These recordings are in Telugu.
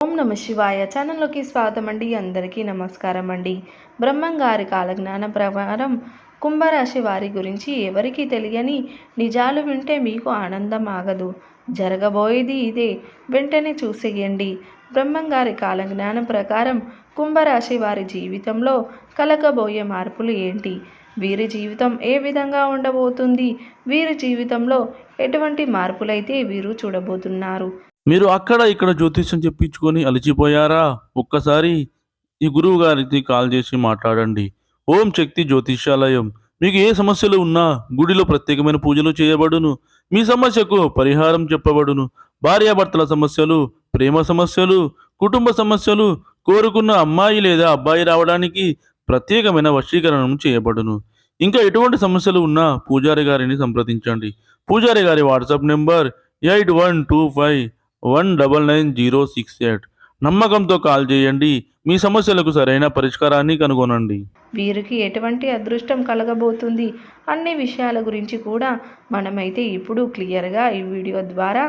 ఓం నమ శివాయ ఛానల్లోకి స్వాగతం అండి. అందరికీ నమస్కారం అండి. బ్రహ్మంగారి కాలజ్ఞానం ప్రకారం కుంభరాశి వారి గురించి ఎవరికీ తెలియని నిజాలు వింటే మీకు ఆనందం ఆగదు. జరగబోయేది ఇదే, వెంటనే చూసేయండి. బ్రహ్మంగారి కాలజ్ఞానం ప్రకారం కుంభరాశి వారి జీవితంలో కలగబోయే మార్పులు ఏంటి, వీరి జీవితం ఏ విధంగా ఉండబోతుంది, వీరి జీవితంలో ఎటువంటి మార్పులైతే వీరు చూడబోతున్నారు. మీరు అక్కడ ఇక్కడ జ్యోతిష్యం చెప్పించుకొని అలసిపోయారా? ఒక్కసారి ఈ గురువు గారికి కాల్ చేసి మాట్లాడండి. ఓం శక్తి జ్యోతిష్యాలయం. మీకు ఏ సమస్యలు ఉన్నా గుడిలో ప్రత్యేకమైన పూజలు చేయబడును. మీ సమస్యకు పరిహారం చెప్పబడును. భార్యాభర్తల సమస్యలు, ప్రేమ సమస్యలు, కుటుంబ సమస్యలు, కోరుకున్న అమ్మాయి లేదా అబ్బాయి రావడానికి ప్రత్యేకమైన వశీకరణం చేయబడును. ఇంకా ఎటువంటి సమస్యలు ఉన్నా పూజారి గారిని సంప్రదించండి. పూజారి గారి వాట్సాప్ నెంబర్ 8125199068. నమ్మకంతో కాల్ చేయండి. మీ సమస్యలకు సరైన పరిష్కారాన్ని కనుగొనండి. వీరికి ఎటువంటి అదృష్టం కలగబోతుంది అన్ని విషయాల గురించి కూడా మనమైతే ఇప్పుడు క్లియర్గా ఈ వీడియో ద్వారా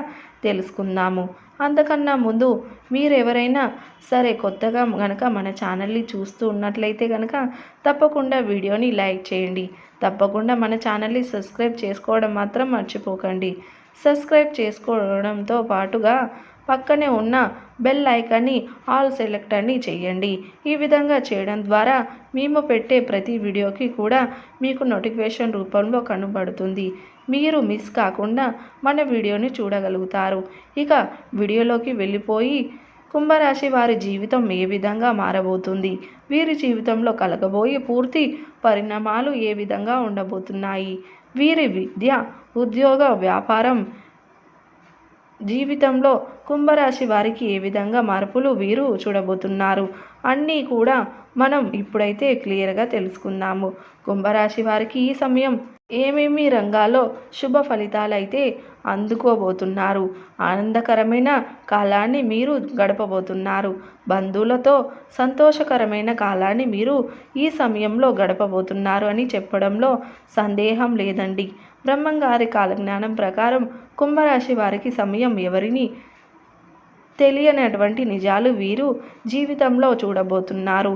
తెలుసుకుందాము. అంతకన్నా ముందు మీరు ఎవరైనా సరే కొత్తగా కనుక మన ఛానల్ని చూస్తూ ఉన్నట్లయితే కనుక తప్పకుండా వీడియోని లైక్ చేయండి. తప్పకుండా మన ఛానల్ని సబ్స్క్రైబ్ చేసుకోవడం మాత్రం మర్చిపోకండి. సబ్స్క్రైబ్ చేసుకోవడంతో పాటుగా పక్కనే ఉన్న బెల్ ఐకాన్ని ఆల్ సెలెక్ట్ అని చేయండి. ఈ విధంగా చేయడం ద్వారా మేము పెట్టే ప్రతి వీడియోకి కూడా మీకు నోటిఫికేషన్ రూపంలో కనబడుతుంది. మీరు మిస్ కాకుండా మన వీడియోని చూడగలుగుతారు. ఇక వీడియోలోకి వెళ్ళిపోయి కుంభరాశి వారి జీవితం ఏ విధంగా మారబోతుంది, వీరి జీవితంలో కలగబోయే పూర్తి పరిణామాలు ఏ విధంగా ఉండబోతున్నాయి, వీరి విద్య, ఉద్యోగ, వ్యాపారం జీవితంలో కుంభరాశి వారికి ఏ విధంగా మార్పులు వీరు చూడబోతున్నారు అన్నీ కూడా మనం ఇప్పుడైతే క్లియర్గా తెలుసుకుందాము. కుంభరాశి వారికి ఈ సమయం ఏమేమి రంగాల్లో శుభ ఫలితాలైతే అందుకోబోతున్నారు, ఆనందకరమైన కాలాన్ని మీరు గడపబోతున్నారు, బంధువులతో సంతోషకరమైన కాలాన్ని మీరు ఈ సమయంలో గడపబోతున్నారు అని చెప్పడంలో సందేహం లేదండి. బ్రహ్మంగారి కాలజ్ఞానం ప్రకారం కుంభరాశి వారికి సమయం ఎవరిని తెలియనటువంటి నిజాలు వీరు జీవితంలో చూడబోతున్నారు.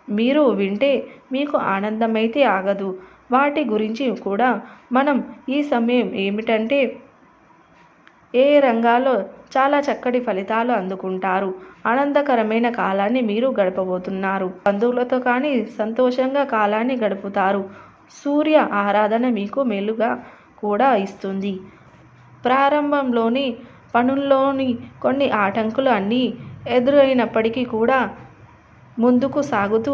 మీరు వింటే మీకు ఆనందమైతే ఆగదు. వాటి గురించి కూడా మనం ఈ సమయం ఏమిటంటే ఏ రంగాల్లో చాలా చక్కటి ఫలితాలు అందుకుంటారు, ఆనందకరమైన కాలాన్ని మీరు గడపబోతున్నారు, బంధువులతో కానీ సంతోషంగా కాలాన్ని గడుపుతారు. సూర్య ఆరాధన మీకు మేలుగా కూడా ఇస్తుంది. ప్రారంభంలోని పనుల్లోని కొన్ని ఆటంకులు అన్నీ ఎదురైనప్పటికీ కూడా ముందుకు సాగుతూ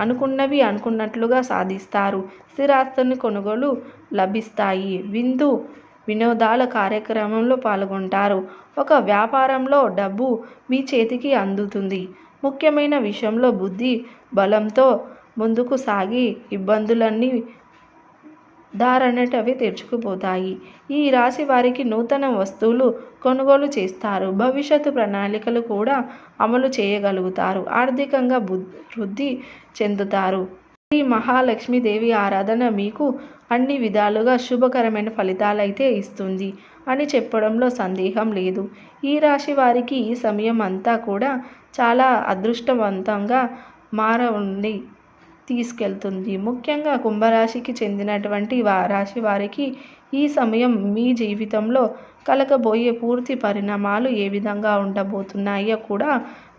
అనుకున్నవి అనుకున్నట్లుగా సాధిస్తారు. స్థిరాస్తుని కొనుగోలు లభిస్తాయి. విందు వినోదాల కార్యక్రమంలో పాల్గొంటారు. ఒక వ్యాపారంలో డబ్బు మీ చేతికి అందుతుంది. ముఖ్యమైన విషయంలో బుద్ధి బలంతో ముందుకు సాగి ఇబ్బందులన్నీ దారనేటవి తెరుచుకుపోతాయి. ఈ రాశి వారికి నూతన వస్తువులు కొనుగోలు చేస్తారు. భవిష్యత్తు ప్రణాళికలు కూడా అమలు చేయగలుగుతారు. ఆర్థికంగా వృద్ధి చెందుతారు. శ్రీ మహాలక్ష్మీదేవి ఆరాధన మీకు అన్ని విధాలుగా శుభకరమైన ఫలితాలైతే ఇస్తుంది అని చెప్పడంలో సందేహం లేదు. ఈ రాశి వారికి ఈ సమయం అంతా కూడా చాలా అదృష్టవంతంగా మారండి తీసుకెళ్తుంది. ముఖ్యంగా కుంభరాశికి చెందినటువంటి రాశి వారికి ఈ సమయం మీ జీవితంలో కలగబోయే పూర్తి పరిణామాలు ఏ విధంగా ఉండబోతున్నాయో కూడా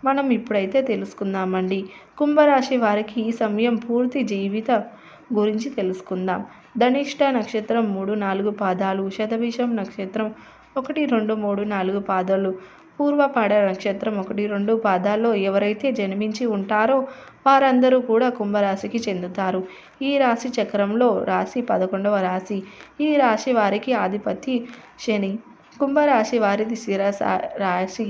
మనం ఇప్పుడైతే తెలుసుకుందామండి. కుంభరాశి వారికి ఈ సమయం పూర్తి జీవిత గురించి తెలుసుకుందాం. ధనిష్ట నక్షత్రం 3-4 పాదాలు, శతభిషం నక్షత్రం 1-2-3-4 పాదాలు, పూర్వపాడ నక్షత్రం 1-2 పాదాల్లో ఎవరైతే జన్మించి ఉంటారో వారందరూ కూడా కుంభరాశికి చెందుతారు. ఈ రాశి చక్రంలో రాశి 11వ రాశి. ఈ రాశి వారికి ఆధిపతి శని. కుంభరాశి వారిది శిరస రాశి,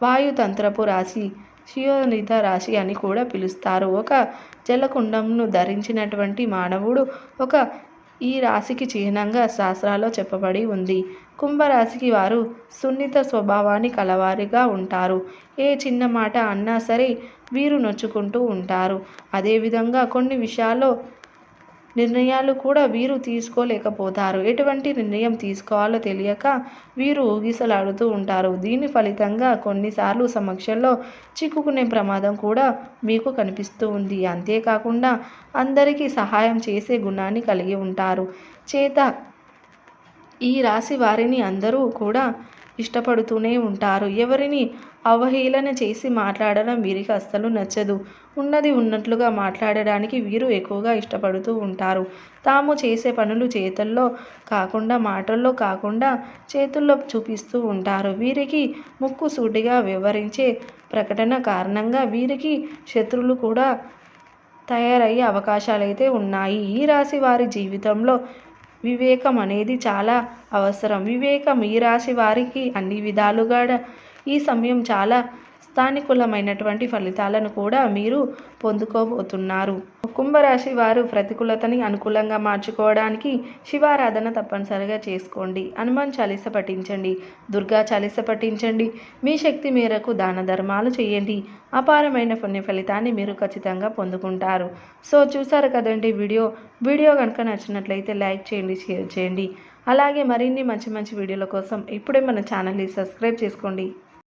వాయుతంత్రపు రాశి, శియోనిత రాశి అని కూడా పిలుస్తారు. ఒక జలకుండంను ధరించినటువంటి మానవుడు ఈ రాశికి చిహ్నంగా శాస్త్రాల్లో చెప్పబడి ఉంది. కుంభరాశికి వారు సున్నిత స్వభావాన్ని కలవారిగా ఉంటారు. ఏ చిన్న మాట అన్నా సరే వీరు నొచ్చుకుంటూ ఉంటారు. అదేవిధంగా కొన్ని విషయాల్లో నిర్ణయాలు కూడా వీరు తీసుకోలేకపోతారు. ఎటువంటి నిర్ణయం తీసుకోవాలో తెలియక వీరు ఊగిసలాడుతూ ఉంటారు. దీని ఫలితంగా కొన్నిసార్లు సమస్యల్లో చిక్కుకునే ప్రమాదం కూడా మీకు కనిపిస్తూ ఉంది. అంతేకాకుండా అందరికీ సహాయం చేసే గుణాన్ని కలిగి ఉంటారు. ఈ రాశి వారిని అందరూ కూడా ఇష్టపడుతూనే ఉంటారు. ఎవరిని అవహేళన చేసి మాట్లాడడం వీరికి అస్సలు నచ్చదు. ఉన్నది ఉన్నట్లుగా మాట్లాడడానికి వీరు ఎక్కువగా ఇష్టపడుతూ ఉంటారు. తాము చేసే పనులు చేతుల్లో కాకుండా మాటల్లో కాకుండా చేతుల్లో చూపిస్తూ ఉంటారు. వీరికి ముక్కుసూటిగా వ్యవహరించే ప్రకటన కారణంగా వీరికి శత్రువులు కూడా తయారయ్యే అవకాశాలైతే ఉన్నాయి. ఈ రాశి వారి జీవితంలో వివేకం అనేది చాలా అవసరం. వివేకం ఈ రాశి వారికి అన్ని విధాలుగా ఈ సమయం చాలా సానుకూలమైనటువంటి ఫలితాలను కూడా మీరు పొందుకోబోతున్నారు. కుంభరాశి వారు ప్రతికూలతని అనుకూలంగా మార్చుకోవడానికి శివారాధన తప్పనిసరిగా చేసుకోండి. హనుమాన్ చాలీస పఠించండి. దుర్గా చాలీస పఠించండి. మీ శక్తి మేరకు దాన ధర్మాలు చేయండి. అపారమైన పుణ్య ఫలితాన్ని మీరు ఖచ్చితంగా పొందుకుంటారు. సో చూసారు కదండి వీడియో కనుక నచ్చినట్లయితే లైక్ చేయండి, షేర్ చేయండి. అలాగే మరిన్ని మంచి మంచి వీడియోల కోసం ఇప్పుడే మన ఛానల్ని సబ్స్క్రైబ్ చేసుకోండి.